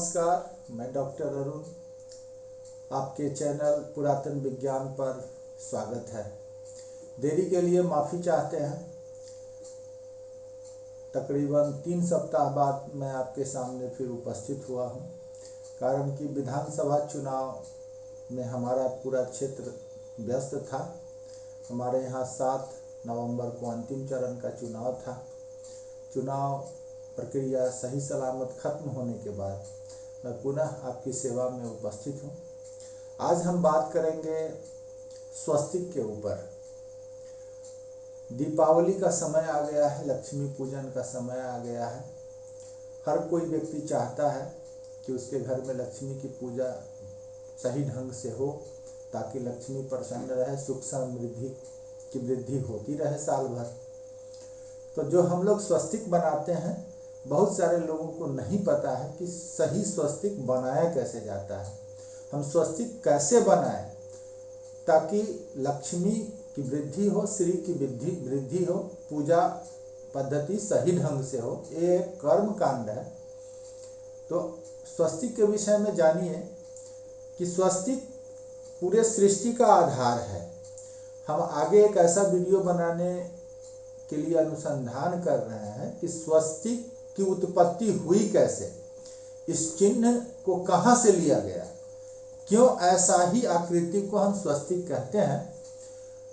नमस्कार, मैं डॉक्टर अरुण। आपके चैनल पुरातन विज्ञान पर स्वागत है। देरी के लिए माफ़ी चाहते हैं। तकरीबन 3 सप्ताह बाद मैं आपके सामने फिर उपस्थित हुआ हूं, कारण कि विधानसभा चुनाव में हमारा पूरा क्षेत्र व्यस्त था। हमारे यहाँ 7 नवंबर को अंतिम चरण का चुनाव था। चुनाव प्रक्रिया सही सलामत खत्म होने के बाद मैं पुनः आपकी सेवा में उपस्थित हूँ। आज हम बात करेंगे स्वस्तिक के ऊपर। दीपावली का समय आ गया है, लक्ष्मी पूजन का समय आ गया है। हर कोई व्यक्ति चाहता है कि उसके घर में लक्ष्मी की पूजा सही ढंग से हो, ताकि लक्ष्मी प्रसन्न रहे, सुख समृद्धि की वृद्धि होती रहे साल भर। तो जो हम लोग स्वस्तिक बनाते हैं, बहुत सारे लोगों को नहीं पता है कि सही स्वस्तिक बनाया कैसे जाता है। हम स्वस्तिक कैसे बनाएं ताकि लक्ष्मी की वृद्धि हो, श्री की वृद्धि हो, पूजा पद्धति सही ढंग से हो। ये एक कर्म कांड है। तो स्वस्तिक के विषय में जानिए कि स्वस्तिक पूरे सृष्टि का आधार है। हम आगे एक ऐसा वीडियो बनाने के लिए अनुसंधान कर रहे हैं कि स्वस्तिक की उत्पत्ति हुई कैसे, इस चिन्ह को कहाँ से लिया गया, क्यों ऐसा ही आकृति को हम स्वस्तिक कहते हैं।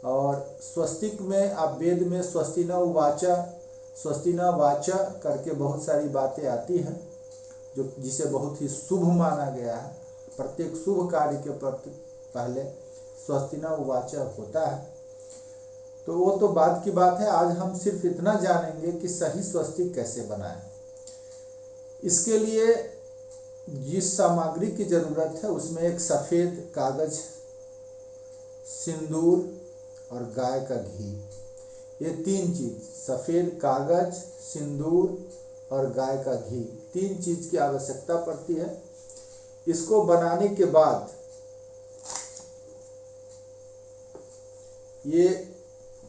और स्वस्तिक में आप वेद में स्वस्ति न वाचा करके बहुत सारी बातें आती हैं, जो जिसे बहुत ही शुभ माना गया है। प्रत्येक शुभ कार्य के पहले स्वस्ति न वाचा होता है। तो वो तो बाद की बात है। आज हम सिर्फ इतना जानेंगे कि सही स्वस्तिक कैसे बनाएं। इसके लिए जिस सामग्री की जरूरत है उसमें एक सफ़ेद कागज, सिंदूर और गाय का घी, ये 3 चीज, सफ़ेद कागज, सिंदूर और गाय का घी, 3 चीज की आवश्यकता पड़ती है। इसको बनाने के बाद ये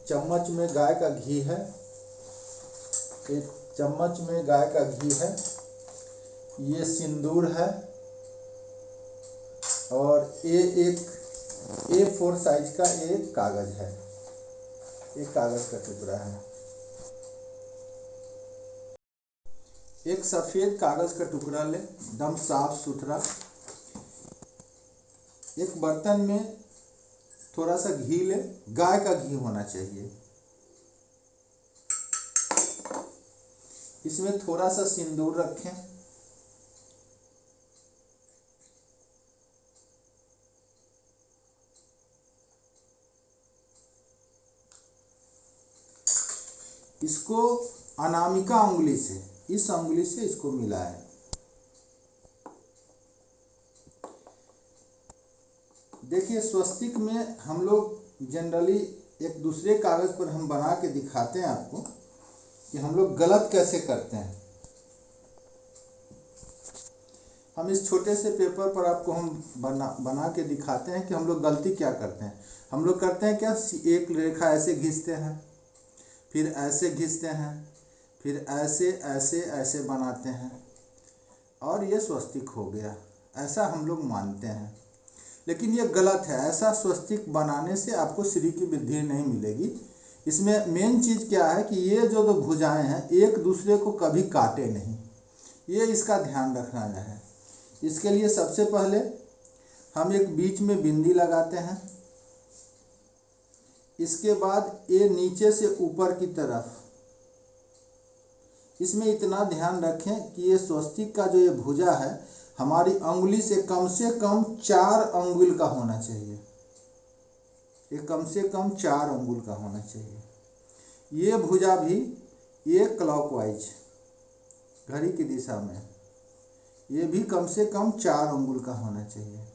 चम्मच में गाय का घी है, 1 चम्मच में गाय का घी है, ये सिंदूर है और ये एक A4 साइज का एक कागज है, एक कागज का टुकड़ा है। एक सफेद कागज का टुकड़ा ले, एकदम साफ सुथरा। एक बर्तन में थोड़ा सा घी ले, गाय का घी होना चाहिए। इसमें थोड़ा सा सिंदूर रखें, इसको अनामिका उंगली से, इस उंगली से इसको मिलाएं। देखिए, स्वस्तिक में हम लोग जनरली एक दूसरे कागज पर हम बना के दिखाते हैं आपको कि हम लोग गलत कैसे करते हैं। हम इस छोटे से पेपर पर आपको हम बना के दिखाते हैं कि हम लोग गलती क्या करते हैं। हम लोग करते हैं क्या, एक रेखा ऐसे खींचते हैं, फिर ऐसे खींचते हैं, फिर ऐसे ऐसे ऐसे बनाते हैं और ये स्वस्तिक हो गया, ऐसा हम लोग मानते हैं। लेकिन ये गलत है। ऐसा स्वस्तिक बनाने से आपको श्री की वृद्धि नहीं मिलेगी। इसमें मेन चीज़ क्या है कि ये जो दो भुजाएं हैं एक दूसरे को कभी काटे नहीं, ये इसका ध्यान रखना है। इसके लिए सबसे पहले हम एक बीच में बिंदी लगाते हैं। इसके बाद ये नीचे से ऊपर की तरफ, इसमें इतना ध्यान रखें कि ये स्वस्तिक का जो ये भुजा है हमारी अंगुली से कम 4 अंगुल का होना चाहिए। ये कम से कम 4 अंगुल का होना चाहिए। ये भुजा भी ये क्लॉकवाइज घड़ी की दिशा में, ये भी कम से कम 4 अंगुल का होना चाहिए।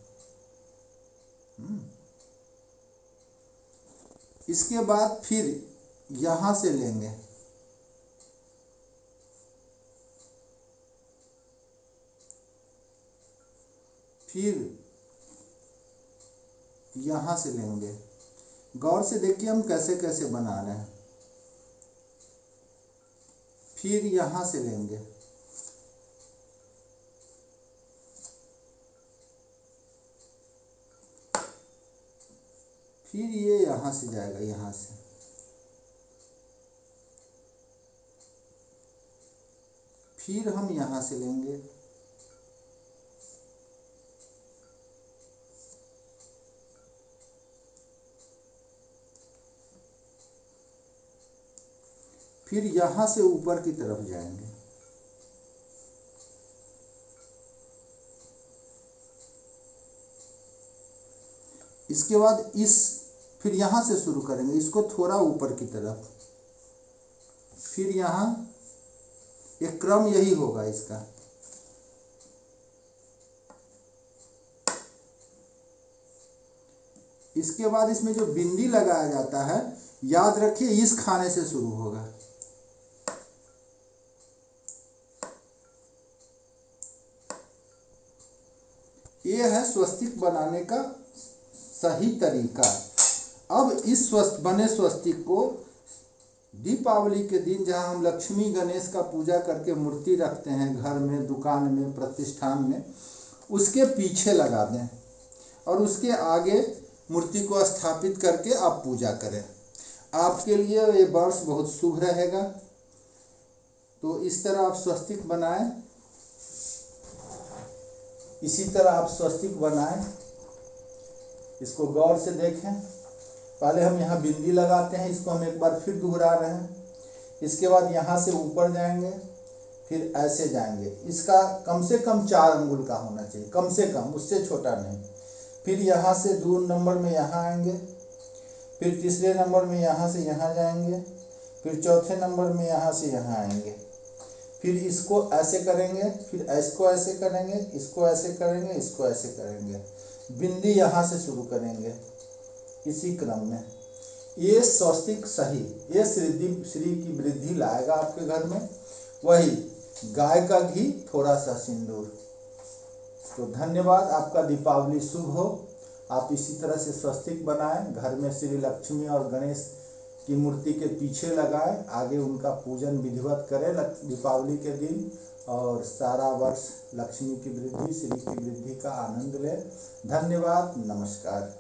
इसके बाद फिर यहाँ से लेंगे, फिर यहाँ से लेंगे। गौर से देखिए हम कैसे कैसे बना रहे हैं। फिर यहाँ से लेंगे, फिर ये यहाँ से जाएगा, यहाँ से फिर हम यहाँ से लेंगे, फिर यहाँ से ऊपर की तरफ जाएंगे, इसके बाद फिर यहाँ से शुरू करेंगे, इसको थोड़ा ऊपर की तरफ, फिर यहाँ एक क्रम यही होगा इसका। इसके बाद इसमें जो बिंदी लगाया जाता है, याद रखिए इस खाने से शुरू होगा। ये है स्वस्तिक बनाने का सही तरीका। अब इस बने स्वस्तिक को दीपावली के दिन, जहाँ हम लक्ष्मी गणेश का पूजा करके मूर्ति रखते हैं घर में, दुकान में, प्रतिष्ठान में, उसके पीछे लगा दें और उसके आगे मूर्ति को स्थापित करके आप पूजा करें। आपके लिए ये वर्ष बहुत शुभ रहेगा। तो इस तरह आप स्वस्तिक बनाएं, इसी तरह आप स्वस्तिक बनाएं। इसको गौर से देखें। पहले हम यहाँ बिंदी लगाते हैं, इसको हम एक बार फिर दोहरा रहे हैं। इसके बाद यहाँ से ऊपर जाएंगे, फिर ऐसे जाएंगे। इसका कम से कम 4 अंगुल का होना चाहिए, कम से कम, उससे छोटा नहीं। फिर यहाँ से 2 नंबर में यहाँ आएंगे, फिर तीसरे नंबर में यहाँ से यहाँ जाएंगे, फिर चौथे नंबर में यहाँ से यहाँ आएंगे। फिर इसको ऐसे करेंगे, फिर इसको ऐसे करेंगे, इसको ऐसे करेंगे, इसको ऐसे करेंगे। बिंदी यहाँ से शुरू करेंगे इसी क्रम में। ये स्वस्तिक सही, ये श्री की वृद्धि लाएगा आपके घर में। वही गाय का घी, थोड़ा सा सिंदूर। तो धन्यवाद। आपका दीपावली शुभ हो। आप इसी तरह से स्वस्तिक बनाएं, घर में श्री लक्ष्मी और गणेश की मूर्ति के पीछे लगाएं, आगे उनका पूजन विधिवत करें दीपावली के दिन, और सारा वर्ष लक्ष्मी की वृद्धि, श्री की वृद्धि का आनंद लें। धन्यवाद। नमस्कार।